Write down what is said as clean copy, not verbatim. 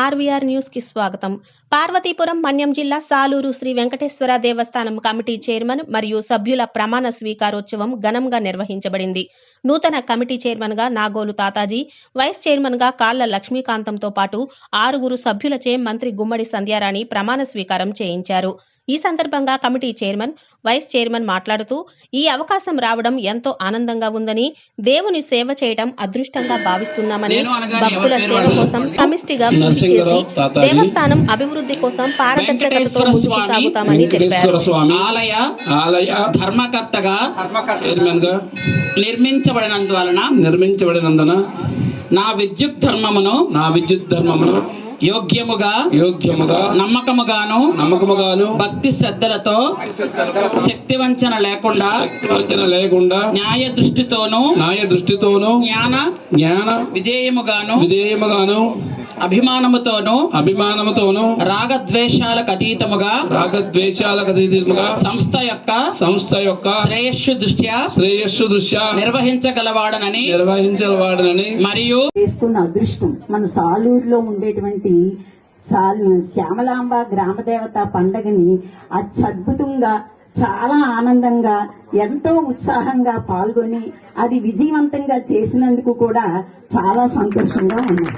RVR news కి స్వాగతం. పార్వతీపురం మన్యం జిల్లా సాలూరు శ్రీ వెంకటేశ్వర దేవస్థానం కమిటీ చైర్మన్ మరియు సభ్యుల ప్రమాణ స్వీకారోత్సవం ఘనంగా నిర్వహించబడింది. నూతన కమిటీ చైర్మన్ గా నాగోలు తాతాజీ, వైస్ చైర్మన్ గా కాళ్ల లక్ష్మీకాంతంతో పాటు 6 సభ్యులచే మంత్రి గుమ్మడి సంధ్యారాణి ప్రమాణ స్వీకారం చేయించారు. ఈ సందర్భంగా కమిటీ చైర్మన్, వైస్ చైర్మన్ మాట్లాడుతూ, ఈ అవకాశం రావడం ఎంతో ఆనందంగా ఉందని, దేవుని సేవ చేయడం అదృష్టంగా భావిస్తున్నామని, భక్తుల సేవ కోసం సమిష్టిగా కృషి చేసి దేవస్థానం అభివృద్ధి కోసం పారదర్శకతతో ముందుకు సాగుతామని తెలిపారు. ఆలయ ధర్మకర్తగా నిర్మించబడినందున నా విద్యుత్ ధర్మమును యోగ్యముగా నమ్మకముగాను భక్తి శ్రద్ధలతో శక్తి వంచన లేకుండా న్యాయ దృష్టితోనూ జ్ఞాన విధేయముగాను అభిమానముతోను రాగద్వేషాలకు అతీతముగా సంస్థ యొక్క శ్రేయస్సు దృష్ట్యా నిర్వహించగలవాడనని మరియు చేస్తున్న అదృష్టం మన సాలూరులో ఉండేటువంటి శ్యామలాంబ గ్రామదేవత పండగని అత్యద్భుతంగా, చాలా ఆనందంగా, ఎంతో ఉత్సాహంగా పాల్గొని అది విజయవంతంగా చేసినందుకు కూడా చాలా సంతోషంగా ఉంది.